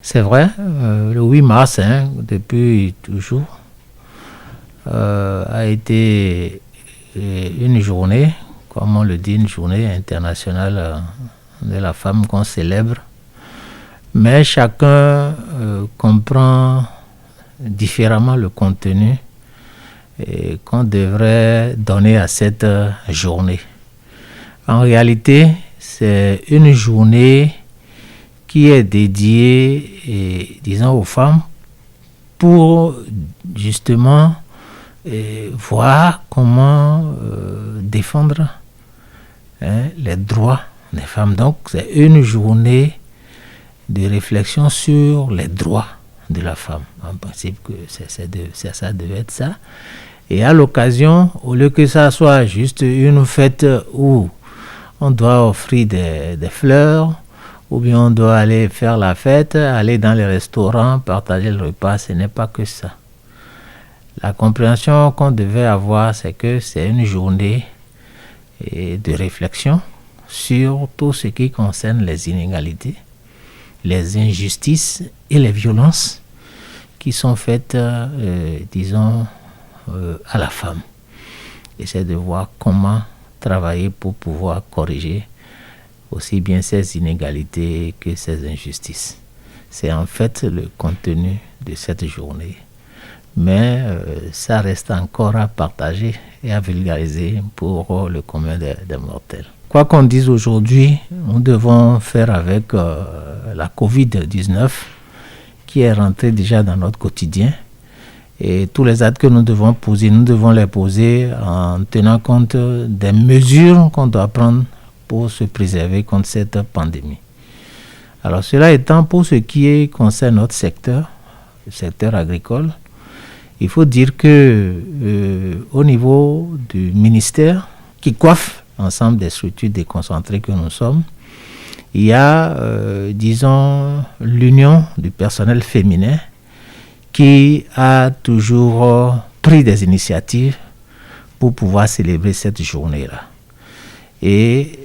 C'est vrai, le 8 mars, depuis toujours, a été une journée, comme on le dit, une journée internationale de la femme qu'on célèbre. Mais chacun comprend différemment le contenu qu'on devrait donner à cette journée. En réalité, c'est une journée qui est dédiée, disons, aux femmes pour justement voir comment défendre les droits des femmes. Donc, c'est une journée de réflexion sur les droits de la femme. En principe, que ça devait être ça. Et à l'occasion, au lieu que ça soit juste une fête où on doit offrir des fleurs, ou bien on doit aller faire la fête, aller dans les restaurants, partager le repas, ce n'est pas que ça. La compréhension qu'on devait avoir, c'est que c'est une journée de réflexion sur tout ce qui concerne les inégalités, les injustices et les violences qui sont faites, disons, à la femme. Et c'est de voir comment travailler pour pouvoir corriger aussi bien ces inégalités que ces injustices. C'est en fait le contenu de cette journée. Mais ça reste encore à partager et à vulgariser pour le commun des mortels. Quoi qu'on dise aujourd'hui, nous devons faire avec la COVID-19 qui est rentrée déjà dans notre quotidien. Et tous les actes que nous devons poser, nous devons les poser en tenant compte des mesures qu'on doit prendre pour se préserver contre cette pandémie. Alors cela étant, pour ce qui concerne notre secteur, le secteur agricole, il faut dire que au niveau du ministère qui coiffe l'ensemble des structures déconcentrées que nous sommes, il y a, disons, l'union du personnel féminin qui a toujours pris des initiatives pour pouvoir célébrer cette journée-là. Et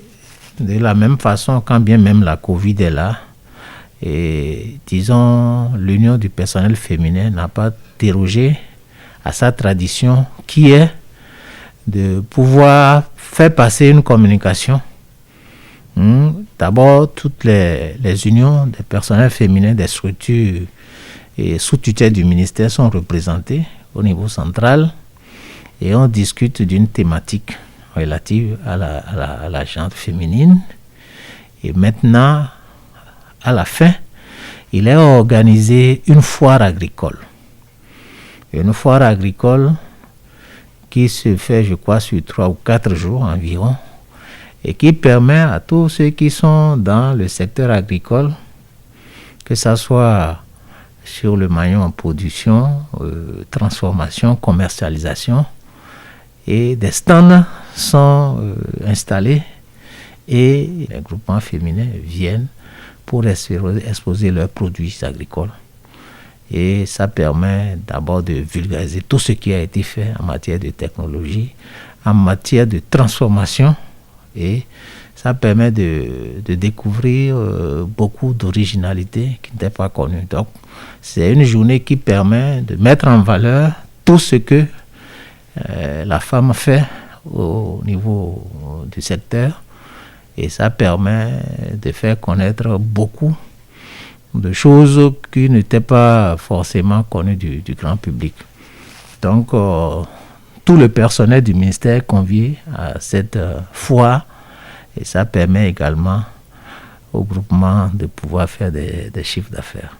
de la même façon, quand bien même la Covid est là, et disons, l'union du personnel féminin n'a pas dérogé à sa tradition qui est de pouvoir faire passer une communication. D'abord, toutes les unions des personnels féminins des structures et sous tutelle du ministère sont représentées au niveau central et on discute d'une thématique relative à la gente féminine. Et maintenant, à la fin, il est organisé une foire agricole. Une foire agricole qui se fait, je crois, sur 3 ou 4 jours environ et qui permet à tous ceux qui sont dans le secteur agricole, que ce soit sur le maillon en production, transformation, commercialisation, et des stands sont installés et les groupements féminins viennent pour exposer leurs produits agricoles. Et ça permet d'abord de vulgariser tout ce qui a été fait en matière de technologie, en matière de transformation, et ça permet de découvrir beaucoup d'originalités qui n'étaient pas connues. Donc, c'est une journée qui permet de mettre en valeur tout ce que la femme fait au niveau du secteur, et ça permet de faire connaître beaucoup de choses qui n'étaient pas forcément connues du grand public. Donc, tout le personnel du ministère est convié à cette foire et ça permet également au groupement de pouvoir faire des chiffres d'affaires.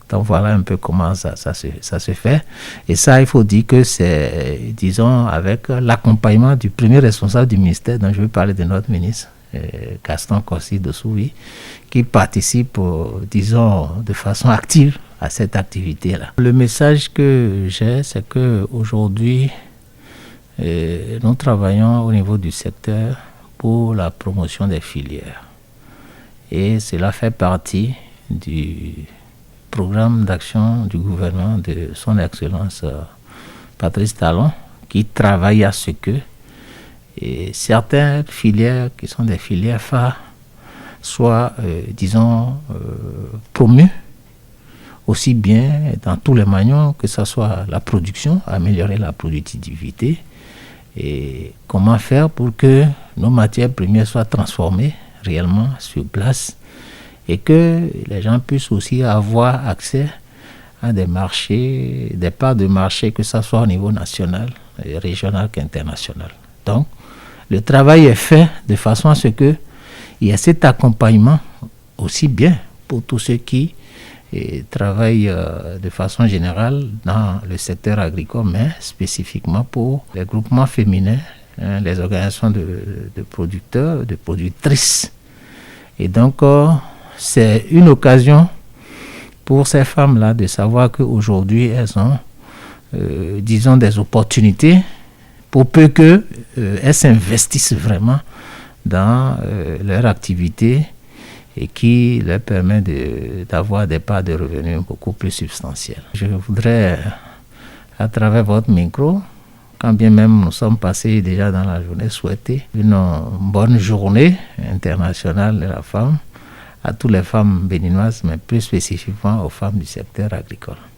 Donc voilà un peu comment ça se fait. Et ça, il faut dire que c'est, disons, avec l'accompagnement du premier responsable du ministère, dont je vais parler de notre ministre, Gaston Kossi-Dossoui, qui participe, disons, de façon active à cette activité-là. Le message que j'ai, c'est qu'aujourd'hui, nous travaillons au niveau du secteur pour la promotion des filières. Et cela fait partie du programme d'action du gouvernement de son Excellence Patrice Talon, qui travaille à ce que certaines filières qui sont des filières phares soient, disons, promues aussi bien dans tous les maillons, que ce soit la production, améliorer la productivité, et comment faire pour que nos matières premières soient transformées réellement sur place et que les gens puissent aussi avoir accès à des marchés, des parts de marché, que ce soit au niveau national, régional qu'international. Donc, le travail est fait de façon à ce qu'il y ait cet accompagnement aussi bien pour tous ceux qui travaillent de façon générale dans le secteur agricole, mais spécifiquement pour les groupements féminins, les organisations de producteurs, de productrices. Et donc, c'est une occasion pour ces femmes-là de savoir qu'aujourd'hui, elles ont, disons, des opportunités pour peu qu'elles s'investissent vraiment dans leur activité et qui leur permet d'avoir des parts de revenus beaucoup plus substantielles. Je voudrais, à travers votre micro, quand bien même nous sommes passés déjà dans la journée, souhaiter une bonne journée internationale de la femme à toutes les femmes béninoises, mais plus spécifiquement aux femmes du secteur agricole.